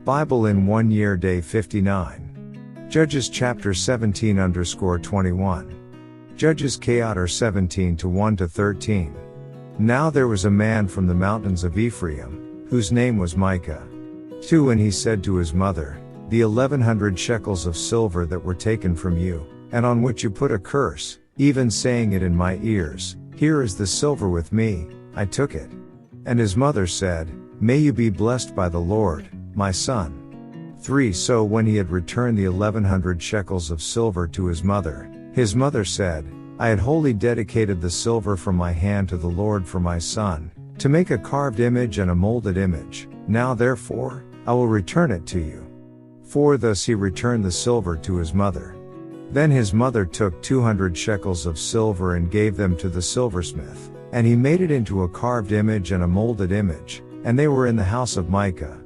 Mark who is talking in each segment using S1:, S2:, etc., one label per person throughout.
S1: Bible in 1 year day 59. Judges chapter 17_21. Judges Chaoter 17 1-13. Now there was a man from the mountains of Ephraim, whose name was Micah. 2 And he said to his mother, the 1100 shekels of silver that were taken from you, and on which you put a curse, even saying it in my ears, here is the silver with me, I took it. And his mother said, may you be blessed by the Lord, my son. 3 So when he had returned the 1100 shekels of silver to his mother said, I had wholly dedicated the silver from my hand to the Lord for my son, to make a carved image and a molded image. Now therefore, I will return it to you. 4 Thus he returned the silver to his mother. Then his mother took 200 shekels of silver and gave them to the silversmith, and he made it into a carved image and a molded image, and they were in the house of Micah.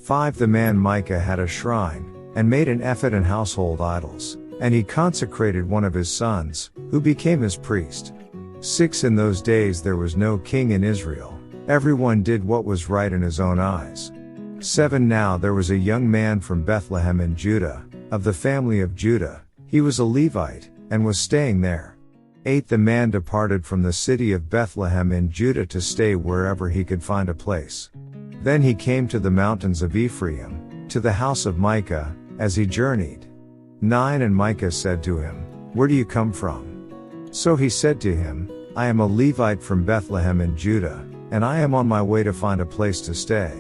S1: 5 The man Micah had a shrine, and made an ephod and household idols, and he consecrated one of his sons, who became his priest. 6 In those days there was no king in Israel, everyone did what was right in his own eyes. 7 Now there was a young man from Bethlehem in Judah, of the family of Judah, he was a Levite, and was staying there. 8 The man departed from the city of Bethlehem in Judah to stay wherever he could find a place. Then he came to the mountains of Ephraim, to the house of Micah, as he journeyed. 9 And Micah said to him, where do you come from? So he said to him, I am a Levite from Bethlehem in Judah, and I am on my way to find a place to stay.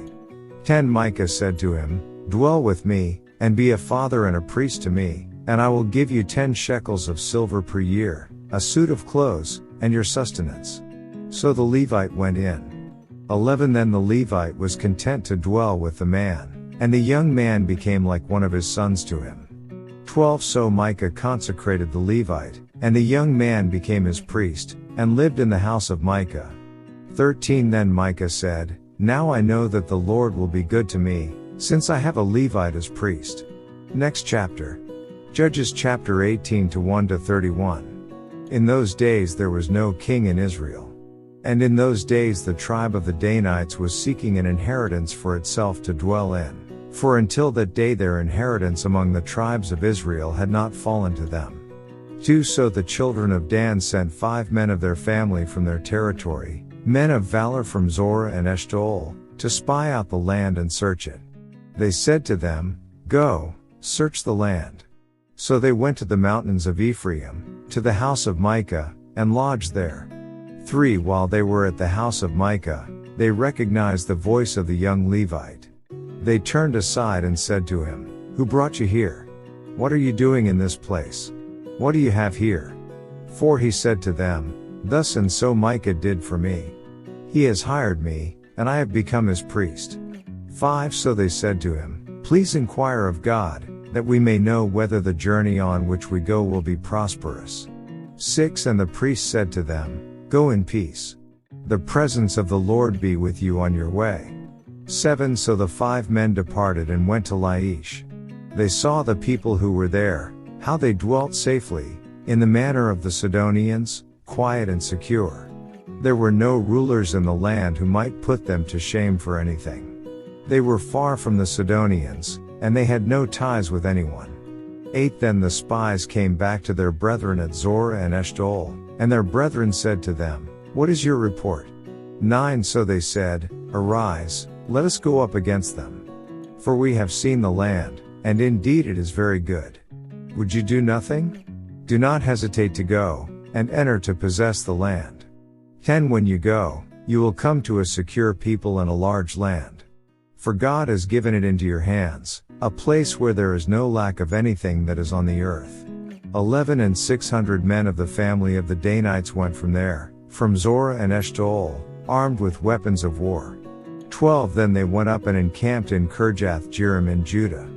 S1: 10 Micah said to him, dwell with me, and be a father and a priest to me, and I will give you 10 shekels of silver per year, a suit of clothes, and your sustenance. So the Levite went in. 11 Then the Levite was content to dwell with the man, and the young man became like one of his sons to him. 12 So Micah consecrated the Levite, and the young man became his priest, and lived in the house of Micah. 13 Then Micah said, now I know that the Lord will be good to me, since I have a Levite as priest. Next chapter. Judges chapter 18 1-31. In those days there was no king in Israel. And in those days the tribe of the Danites was seeking an inheritance for itself to dwell in, for until that day their inheritance among the tribes of Israel had not fallen to them. 2 So the children of Dan sent 5 men of their family from their territory, men of valor from Zorah and Eshtaol, to spy out the land and search it. They said to them, go, search the land. So they went to the mountains of Ephraim, to the house of Micah, and lodged there. 3 While they were at the house of Micah, they recognized the voice of the young Levite. They turned aside and said to him, who brought you here? What are you doing in this place? What do you have here? 4 He said to them, thus and so Micah did for me. He has hired me, and I have become his priest. 5 So they said to him, please inquire of God, that we may know whether the journey on which we go will be prosperous. 6 And the priest said to them, go in peace. The presence of the Lord be with you on your way. 7 So the 5 men departed and went to Laish. They saw the people who were there, how they dwelt safely, in the manner of the Sidonians, quiet and secure. There were no rulers in the land who might put them to shame for anything. They were far from the Sidonians, and they had no ties with anyone. 8 Then the spies came back to their brethren at Zorah and Eshtaol, and their brethren said to them, what is your report? 9 So they said, arise, let us go up against them. For we have seen the land, and indeed it is very good. Would you do nothing? Do not hesitate to go, and enter to possess the land. 10 When you go, you will come to a secure people and a large land. For God has given it into your hands, a place where there is no lack of anything that is on the earth. 11 And 600 men of the family of the Danites went from there, from Zorah and Eshtaol, armed with weapons of war. 12 Then they went up and encamped in Kirjath-jearim in Judah.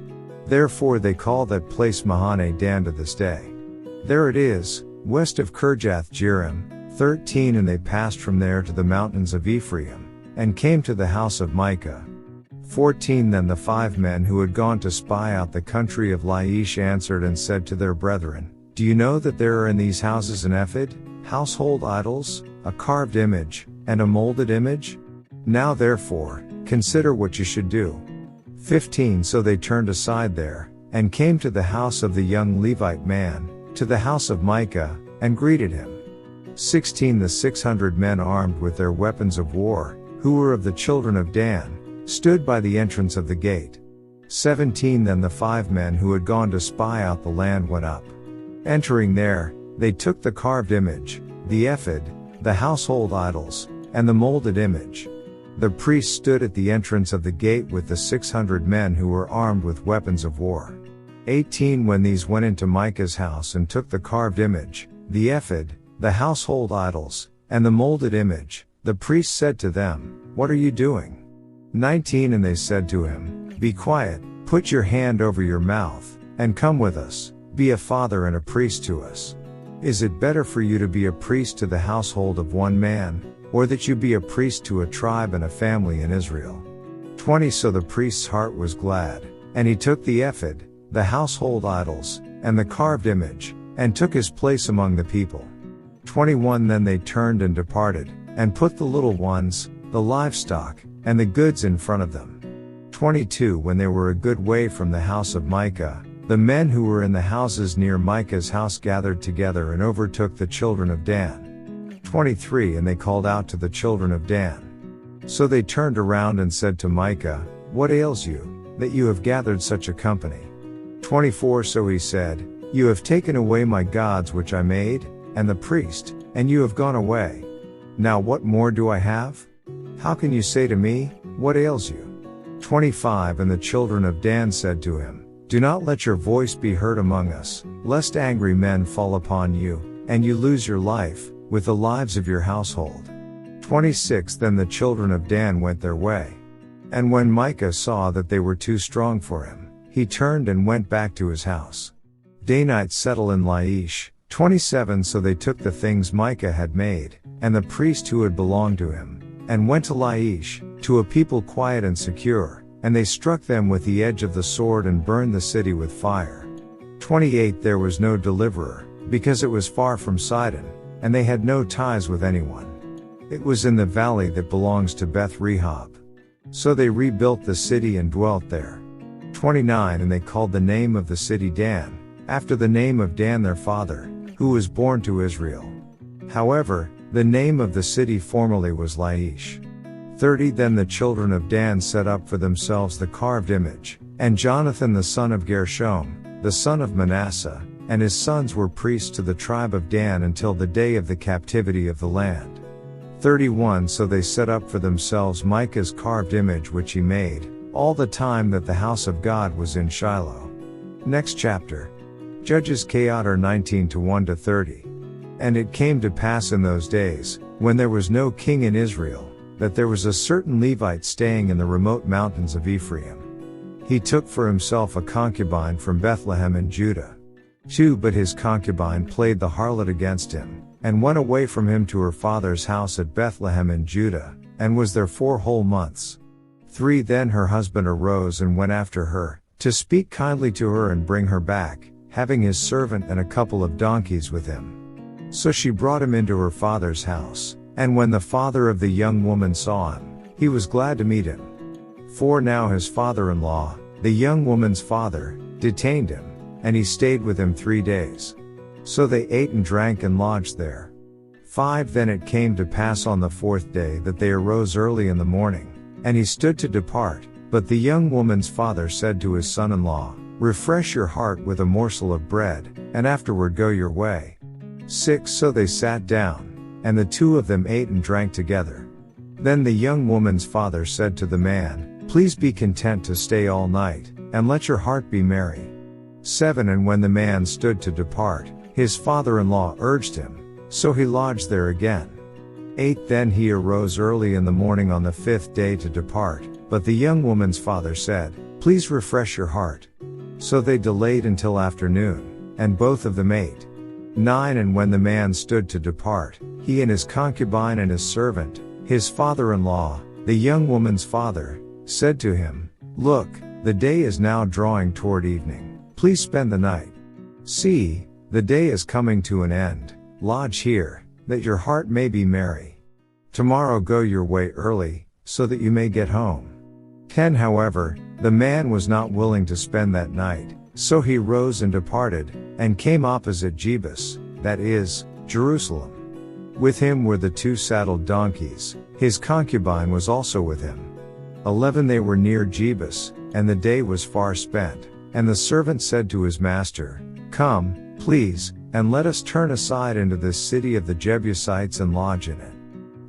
S1: Therefore they call that place Mahane Dan to this day. There it is, west of Kirjath-jearim. 13 And they passed from there to the mountains of Ephraim, and came to the house of Micah. 14 Then the 5 men who had gone to spy out the country of Laish answered and said to their brethren, do you know that there are in these houses an ephod, household idols, a carved image, and a molded image? Now therefore, consider what you should do. 15 So they turned aside there, and came to the house of the young Levite man, to the house of Micah, and greeted him. 16 The 600 men armed with their weapons of war, who were of the children of Dan, stood by the entrance of the gate. 17 Then the 5 men who had gone to spy out the land went up. Entering there, they took the carved image, the ephod, the household idols, and the molded image. The priest stood at the entrance of the gate with the 600 men who were armed with weapons of war. 18 When these went into Micah's house and took the carved image, the ephod, the household idols, and the molded image, the priest said to them, "What are you doing?" 19 And they said to him, "Be quiet, put your hand over your mouth, and come with us, be a father and a priest to us. Is it better for you to be a priest to the household of one man, or that you be a priest to a tribe and a family in Israel?" 20 So the priest's heart was glad, and he took the ephod, the household idols, and the carved image, and took his place among the people. 21 Then they turned and departed, and put the little ones, the livestock, and the goods in front of them. 22 When they were a good way from the house of Micah, the men who were in the houses near Micah's house gathered together and overtook the children of Dan. 23 And they called out to the children of Dan. So they turned around and said to Micah, "What ails you, that you have gathered such a company?" 24 So he said, "You have taken away my gods which I made, and the priest, and you have gone away. Now what more do I have? How can you say to me, what ails you?" 25 And the children of Dan said to him, "Do not let your voice be heard among us, lest angry men fall upon you, and you lose your life, with the lives of your household." 26 Then the children of Dan went their way. And when Micah saw that they were too strong for him, he turned and went back to his house. Danites settle in Laish. 27 So they took the things Micah had made, and the priest who had belonged to him, and went to Laish, to a people quiet and secure, and they struck them with the edge of the sword and burned the city with fire. 28 There was no deliverer, because it was far from Sidon, and they had no ties with anyone. It was in the valley that belongs to Beth Rehob. So they rebuilt the city and dwelt there. 29 And they called the name of the city Dan, after the name of Dan their father, who was born to Israel. However, the name of the city formerly was Laish. 30 Then the children of Dan set up for themselves the carved image, and Jonathan the son of Gershom, the son of Manasseh, and his sons were priests to the tribe of Dan until the day of the captivity of the land. 31 So they set up for themselves Micah's carved image which he made, all the time that the house of God was in Shiloh. Next chapter. Judges Chapter 19 1-30. And it came to pass in those days, when there was no king in Israel, that there was a certain Levite staying in the remote mountains of Ephraim. He took for himself a concubine from Bethlehem in Judah. 2 But his concubine played the harlot against him, and went away from him to her father's house at Bethlehem in Judah, and was there 4 whole months. 3 Then her husband arose and went after her, to speak kindly to her and bring her back, having his servant and a couple of donkeys with him. So she brought him into her father's house, and when the father of the young woman saw him, he was glad to meet him. 4 Now his father-in-law, the young woman's father, detained him, and he stayed with him 3 days. So they ate and drank and lodged there. 5 Then it came to pass on the 4th day that they arose early in the morning, and he stood to depart, but the young woman's father said to his son-in-law, "Refresh your heart with a morsel of bread, and afterward go your way." 6 So they sat down, and the 2 of them ate and drank together. Then the young woman's father said to the man, "Please be content to stay all night, and let your heart be merry." 7 And when the man stood to depart, his father-in-law urged him, so he lodged there again. 8 Then he arose early in the morning on the 5th day to depart, but the young woman's father said, "Please refresh your heart." So they delayed until afternoon, and both of them ate. 9 And when the man stood to depart, he and his concubine and his servant, his father-in-law, the young woman's father, said to him, "Look, the day is now drawing toward evening. Please spend the night. See, the day is coming to an end. Lodge here, that your heart may be merry. Tomorrow go your way early, so that you may get home." 10 However, the man was not willing to spend that night, so he rose and departed, and came opposite Jebus, that is, Jerusalem. With him were the 2 saddled donkeys, his concubine was also with him. 11 They were near Jebus, and the day was far spent, and the servant said to his master, Come, please, and let us turn aside into this city of the Jebusites and lodge in it.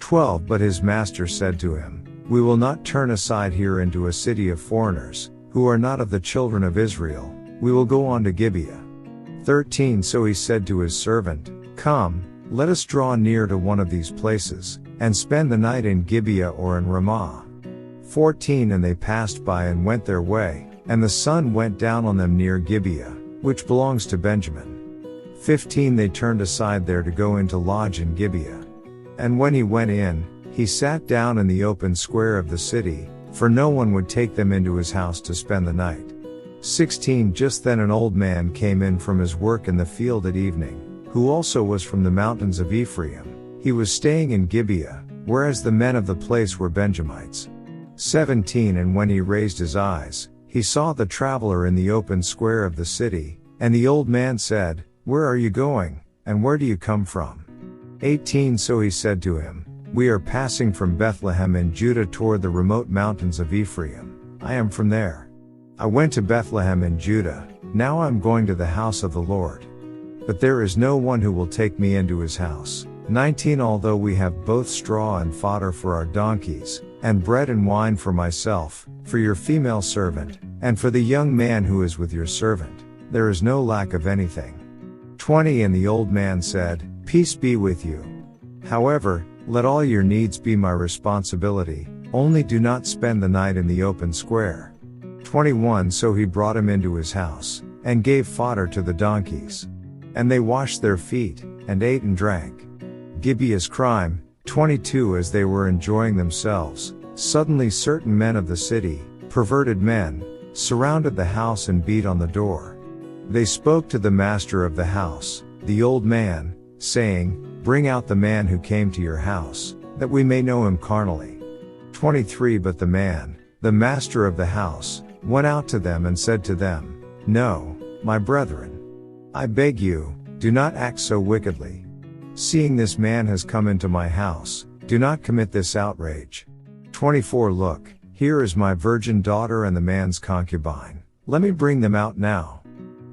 S1: 12 But his master said to him, We will not turn aside here into a city of foreigners, who are not of the children of Israel, we will go on to Gibeah. 13 So he said to his servant, Come, let us draw near to one of these places, and spend the night in Gibeah or in Ramah. 14 And they passed by and went their way, and the sun went down on them near Gibeah, which belongs to Benjamin. 15 They turned aside there to go in to lodge in Gibeah. And when he went in, he sat down in the open square of the city, for no one would take them into his house to spend the night. 16 Just then an old man came in from his work in the field at evening, who also was from the mountains of Ephraim. He was staying in Gibeah, whereas the men of the place were Benjamites. 17 And when he raised his eyes, he saw the traveler in the open square of the city, and the old man said, Where are you going, and where do you come from? 18 So he said to him, We are passing from Bethlehem in Judah toward the remote mountains of Ephraim. I am from there. I went to Bethlehem in Judah, now I am going to the house of the Lord. But there is no one who will take me into his house. 19 Although we have both straw and fodder for our donkeys, and bread and wine for myself, for your female servant, and for the young man who is with your servant, there is no lack of anything. 20 And the old man said, Peace be with you. However, let all your needs be my responsibility, only do not spend the night in the open square. 21 So he brought him into his house, and gave fodder to the donkeys. And they washed their feet, and ate and drank. Gibeah's crime. 22 As they were enjoying themselves, suddenly certain men of the city, perverted men, surrounded the house and beat on the door. They spoke to the master of the house, the old man, saying, Bring out the man who came to your house, that we may know him carnally. 23 But the man, the master of the house, went out to them and said to them, No, my brethren. I beg you, do not act so wickedly. Seeing this man has come into my house, do not commit this outrage. 24 Look, here is my virgin daughter and the man's concubine. Let me bring them out now.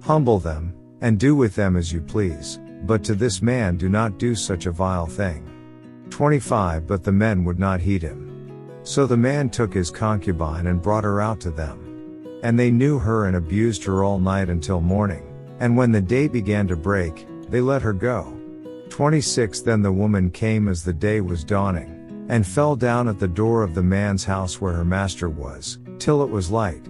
S1: Humble them, and do with them as you please, but to this man do not do such a vile thing. 25 But the men would not heed him. So the man took his concubine and brought her out to them. And they knew her and abused her all night until morning, and when the day began to break, they let her go. 26 Then the woman came as the day was dawning, and fell down at the door of the man's house where her master was, till it was light.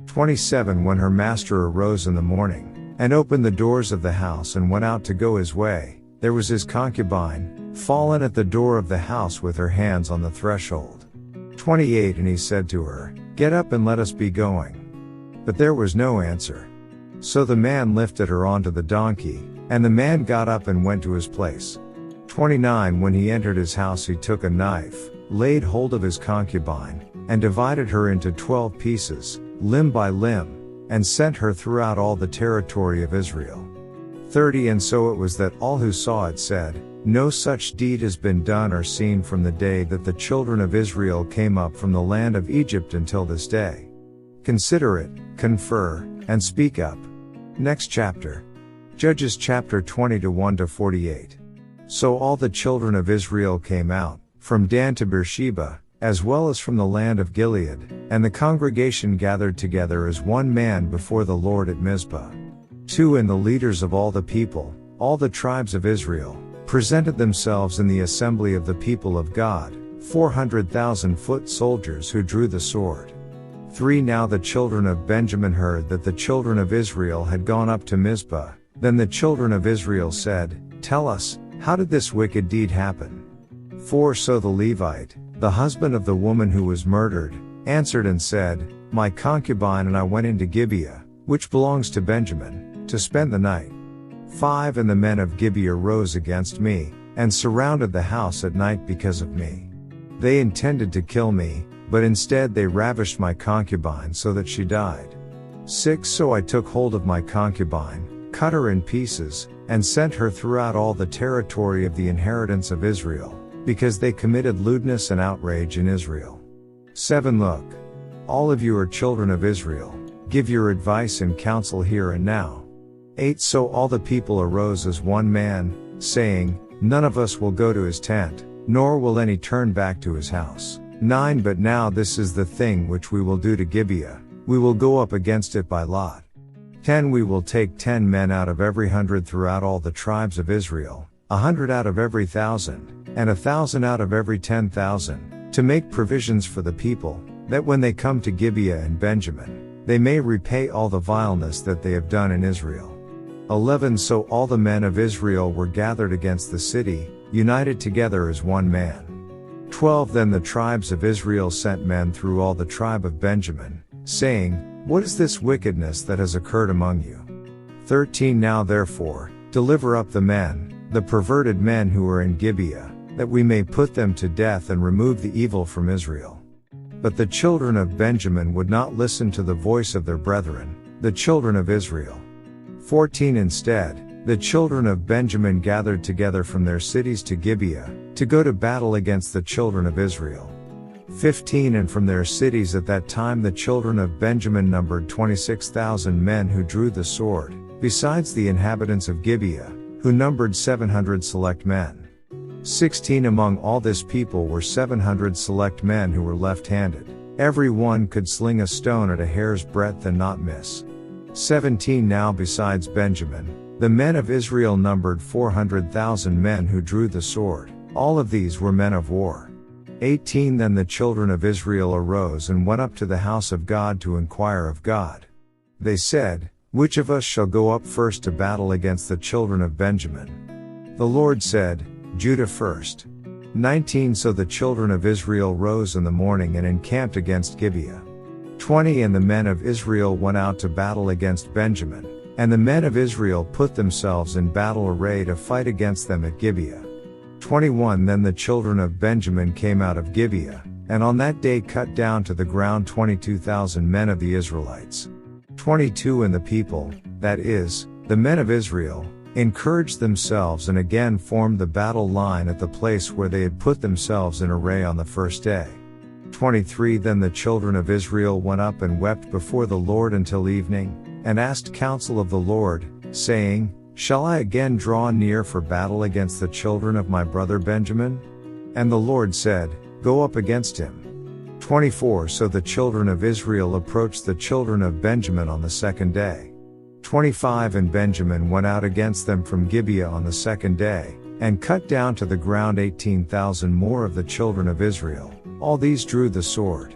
S1: 27 When her master arose in the morning, and opened the doors of the house and went out to go his way, there was his concubine, fallen at the door of the house with her hands on the threshold. 28 And he said to her, Get up and let us be going. But there was no answer. So the man lifted her onto the donkey, and the man got up and went to his place. 29 When he entered his house he took a knife, laid hold of his concubine, and divided her into 12 pieces, limb by limb, and sent her throughout all the territory of Israel. 30 And so it was that all who saw it said, No such deed has been done or seen from the day that the children of Israel came up from the land of Egypt until this day. Consider it, confer, and speak up. Next chapter. Judges chapter 20 to 1 to 48. So all the children of Israel came out, from Dan to Beersheba, as well as from the land of Gilead, and the congregation gathered together as one man before the Lord at Mizpah. 2 And the leaders of all the people, all the tribes of Israel, presented themselves in the assembly of the people of God, 400,000 foot soldiers who drew the sword. 3 Now the children of Benjamin heard that the children of Israel had gone up to Mizpah. Then the children of Israel said, Tell us, how did this wicked deed happen? 4 So the Levite, the husband of the woman who was murdered, answered and said, My concubine and I went into Gibeah, which belongs to Benjamin, to spend the night. 5 And the men of Gibeah rose against me, and surrounded the house at night because of me. They intended to kill me, but instead they ravished my concubine so that she died. 6 So I took hold of my concubine, cut her in pieces, and sent her throughout all the territory of the inheritance of Israel, because they committed lewdness and outrage in Israel. 7 Look, all of you are children of Israel, give your advice and counsel here and now. 8 So all the people arose as one man, saying, none of us will go to his tent, nor will any turn back to his house. 9 But now this is the thing which we will do to Gibeah, we will go up against it by lot. 10 We will take 10 men out of every 100 throughout all the tribes of Israel, 100 out of every 1,000, and 1,000 out of every 10,000, to make provisions for the people, that when they come to Gibeah and Benjamin, they may repay all the vileness that they have done in Israel. 11 So all the men of Israel were gathered against the city, united together as one man. 12 Then the tribes of Israel sent men through all the tribe of Benjamin, saying, what is this wickedness that has occurred among you? 13 Now therefore, deliver up the men, the perverted men who are in Gibeah, that we may put them to death and remove the evil from Israel. But the children of Benjamin would not listen to the voice of their brethren, the children of Israel. 14 Instead, the children of Benjamin gathered together from their cities to Gibeah, to go to battle against the children of Israel. 15 And from their cities at that time the children of Benjamin numbered 26,000 men who drew the sword, besides the inhabitants of Gibeah, who numbered 700 select men. 16 Among all this people were 700 select men who were left-handed, every one could sling a stone at a hair's breadth and not miss. 17 Now besides Benjamin, the men of Israel numbered 400,000 men who drew the sword, all of these were men of war. 18 Then the children of Israel arose and went up to the house of God to inquire of God. They said, which of us shall go up first to battle against the children of Benjamin? The Lord said, Judah first. 19 So the children of Israel rose in the morning and encamped against Gibeah. 20 And the men of Israel went out to battle against Benjamin, and the men of Israel put themselves in battle array to fight against them at Gibeah. 21 Then the children of Benjamin came out of Gibeah, and on that day cut down to the ground 22,000 men of the Israelites. 22 And the people, that is, the men of Israel, encouraged themselves and again formed the battle line at the place where they had put themselves in array on the first day. 23 Then the children of Israel went up and wept before the Lord until evening, and asked counsel of the Lord, saying, shall I again draw near for battle against the children of my brother Benjamin? And the Lord said, go up against him. 24 So the children of Israel approached the children of Benjamin on the second day. 25 And Benjamin went out against them from Gibeah on the second day, and cut down to the ground 18,000 more of the children of Israel, all these drew the sword.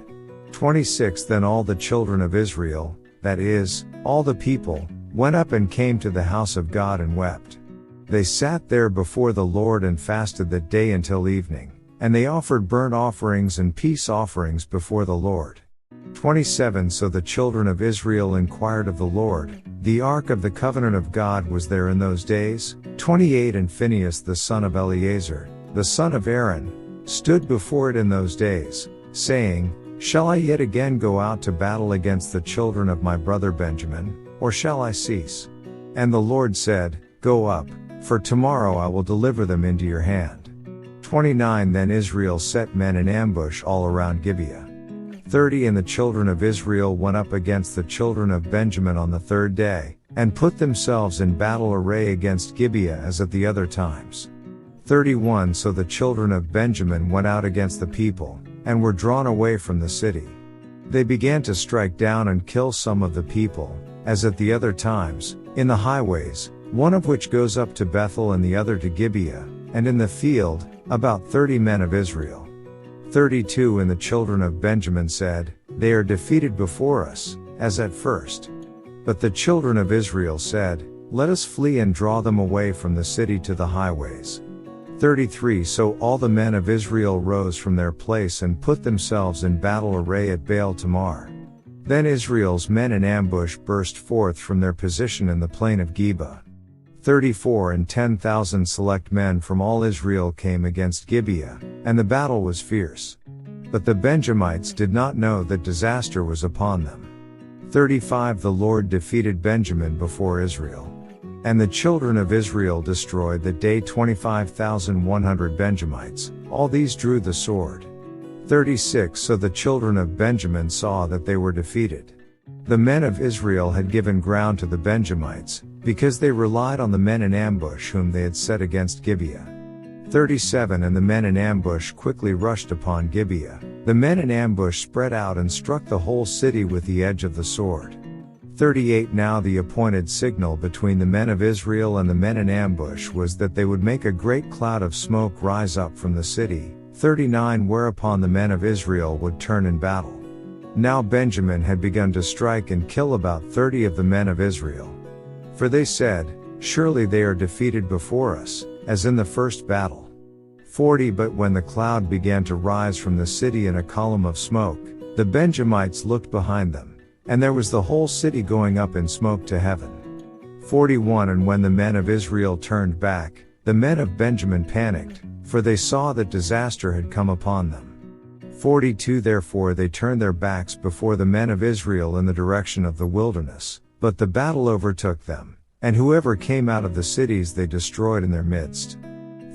S1: 26 Then all the children of Israel, that is, all the people, went up and came to the house of God and wept. They sat there before the Lord and fasted that day until evening, and they offered burnt offerings and peace offerings before the Lord. 27 So the children of Israel inquired of the Lord, the ark of the covenant of God was there in those days. 28 And Phinehas the son of Eleazar, the son of Aaron, stood before it in those days, saying, shall I yet again go out to battle against the children of my brother Benjamin, or shall I cease? And the Lord said, go up, for tomorrow I will deliver them into your hand. 29 Then Israel set men in ambush all around Gibeah. 30 And the children of Israel went up against the children of Benjamin on the third day, and put themselves in battle array against Gibeah as at the other times. 31 So the children of Benjamin went out against the people, and were drawn away from the city. They began to strike down and kill some of the people, as at the other times, in the highways, one of which goes up to Bethel and the other to Gibeah, and in the field, about 30 men of Israel. 32 And the children of Benjamin said, they are defeated before us, as at first. But the children of Israel said, let us flee and draw them away from the city to the highways. 33 So all the men of Israel rose from their place and put themselves in battle array at Baal Tamar. Then Israel's men in ambush burst forth from their position in the plain of Geba. 34 And 10,000 select men from all Israel came against Gibeah, and the battle was fierce. But the Benjamites did not know that disaster was upon them. 35 The Lord defeated Benjamin before Israel. And the children of Israel destroyed that day 25,100 Benjamites, all these drew the sword. 36 So the children of Benjamin saw that they were defeated. The men of Israel had given ground to the Benjamites, because they relied on the men in ambush whom they had set against Gibeah. 37 And the men in ambush quickly rushed upon Gibeah. The men in ambush spread out and struck the whole city with the edge of the sword. 38 Now the appointed signal between the men of Israel and the men in ambush was that they would make a great cloud of smoke rise up from the city. 39 Whereupon the men of Israel would turn in battle. Now Benjamin had begun to strike and kill about 30 of the men of Israel. For they said, Surely they are defeated before us, as in the first battle. 40 But when the cloud began to rise from the city in a column of smoke, the Benjamites looked behind them, and there was the whole city going up in smoke to heaven. 41 And when the men of Israel turned back, the men of Benjamin panicked, for they saw that disaster had come upon them. 42 Therefore they turned their backs before the men of Israel in the direction of the wilderness, but the battle overtook them, and whoever came out of the cities they destroyed in their midst.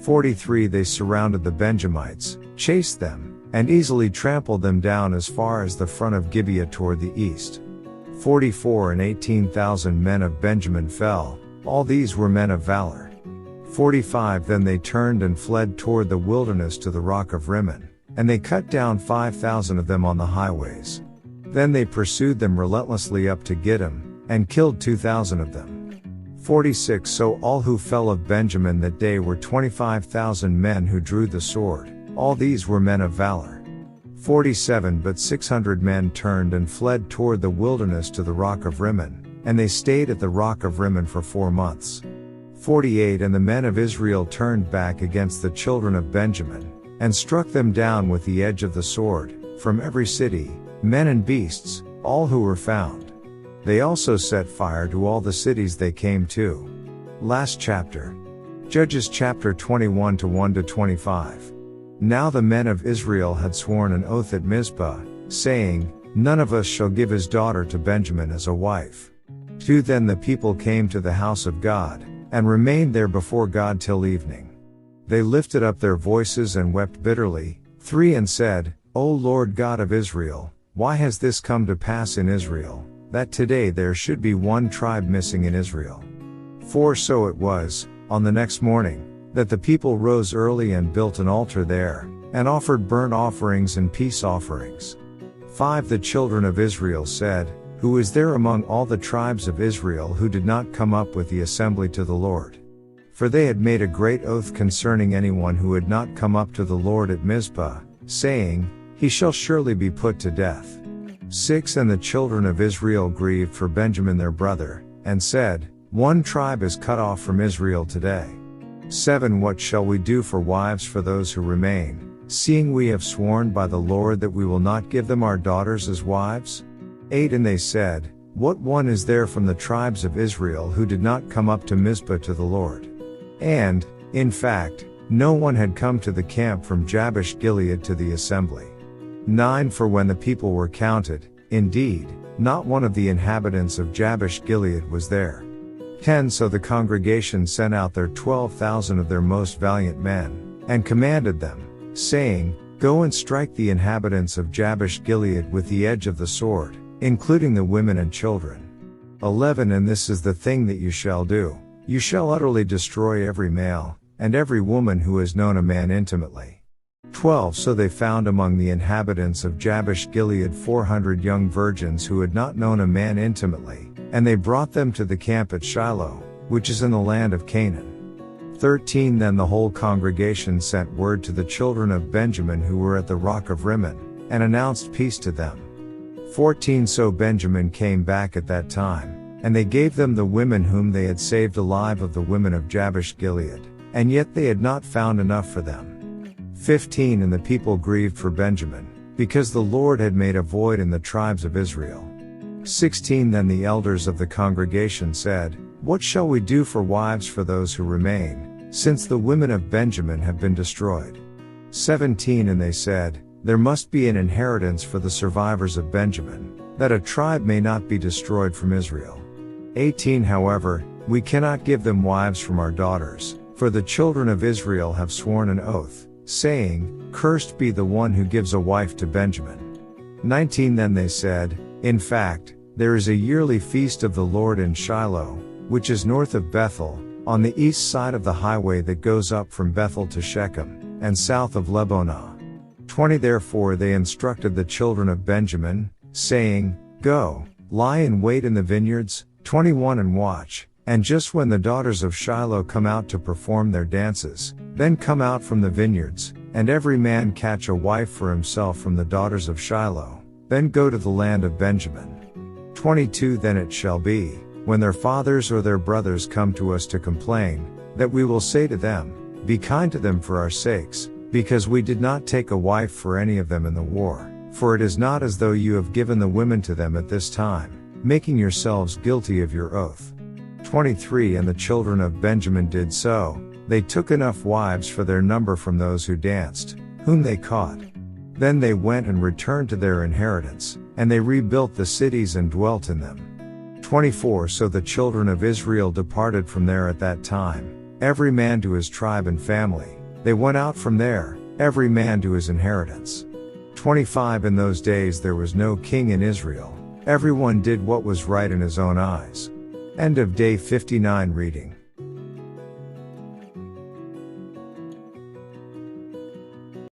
S1: 43 They surrounded the Benjamites, chased them, and easily trampled them down as far as the front of Gibeah toward the east. 44 And 18,000 men of Benjamin fell, all these were men of valor. 45 Then they turned and fled toward the wilderness to the rock of Rimmon, and they cut down 5,000 of them on the highways. Then they pursued them relentlessly up to Gittim, and killed 2,000 of them. 46 So all who fell of Benjamin that day were 25,000 men who drew the sword, all these were men of valor. 47 But 600 men turned and fled toward the wilderness to the rock of Rimmon, and they stayed at the rock of Rimmon for 4 months. 48 And the men of Israel turned back against the children of Benjamin, and struck them down with the edge of the sword, from every city, men and beasts, all who were found. They also set fire to all the cities they came to. Last chapter. Judges chapter 21 1-25. Now the men of Israel had sworn an oath at Mizpah, saying, None of us shall give his daughter to Benjamin as a wife. 2 Then the people came to the house of God, and remained there before God till evening. They lifted up their voices and wept bitterly. 3 And said, O Lord God of Israel, why has this come to pass in Israel, that today there should be one tribe missing in Israel? 4 So it was, on the next morning, that the people rose early and built an altar there, and offered burnt offerings and peace offerings. 5 The children of Israel said, Who is there among all the tribes of Israel who did not come up with the assembly to the Lord? For they had made a great oath concerning anyone who had not come up to the Lord at Mizpah, saying, He shall surely be put to death. 6 And the children of Israel grieved for Benjamin their brother, and said, One tribe is cut off from Israel today. 7 What shall we do for wives for those who remain, seeing we have sworn by the Lord that we will not give them our daughters as wives? 8 And they said, What one is there from the tribes of Israel who did not come up to Mizpah to the Lord? And, in fact, no one had come to the camp from Jabesh Gilead to the assembly. 9 For when the people were counted, indeed, not one of the inhabitants of Jabesh Gilead was there. 10 So the congregation sent out their 12,000 of their most valiant men, and commanded them, saying, Go and strike the inhabitants of Jabesh Gilead with the edge of the sword, including the women and children. 11 And this is the thing that you shall do. You shall utterly destroy every male, and every woman who has known a man intimately. 12 So they found among the inhabitants of Jabesh Gilead 400 young virgins who had not known a man intimately, and they brought them to the camp at Shiloh, which is in the land of Canaan. 13 Then the whole congregation sent word to the children of Benjamin who were at the rock of Rimmon, and announced peace to them. 14 So Benjamin came back at that time, and they gave them the women whom they had saved alive of the women of Jabesh Gilead, and yet they had not found enough for them. 15 And the people grieved for Benjamin, because the Lord had made a void in the tribes of Israel. 16 Then the elders of the congregation said, What shall we do for wives for those who remain, since the women of Benjamin have been destroyed? 17 And they said, there must be an inheritance for the survivors of Benjamin, that a tribe may not be destroyed from Israel. 18 However, we cannot give them wives from our daughters, for the children of Israel have sworn an oath, saying, Cursed be the one who gives a wife to Benjamin. 19 Then they said, In fact, there is a yearly feast of the Lord in Shiloh, which is north of Bethel, on the east side of the highway that goes up from Bethel to Shechem, and south of Lebonah. 20 Therefore they instructed the children of Benjamin, saying, Go, lie in wait in the vineyards, 21 And watch, and just when the daughters of Shiloh come out to perform their dances, then come out from the vineyards, and every man catch a wife for himself from the daughters of Shiloh, then go to the land of Benjamin. 22 Then it shall be, when their fathers or their brothers come to us to complain, that we will say to them, Be kind to them for our sakes, because we did not take a wife for any of them in the war, for it is not as though you have given the women to them at this time, making yourselves guilty of your oath. 23 And the children of Benjamin did so, they took enough wives for their number from those who danced, whom they caught. Then they went and returned to their inheritance, and they rebuilt the cities and dwelt in them. 24 So the children of Israel departed from there at that time, every man to his tribe and family, they went out from there, every man to his inheritance. 25 In those days there was no king in Israel, everyone did what was right in his own eyes. End of day 59 reading.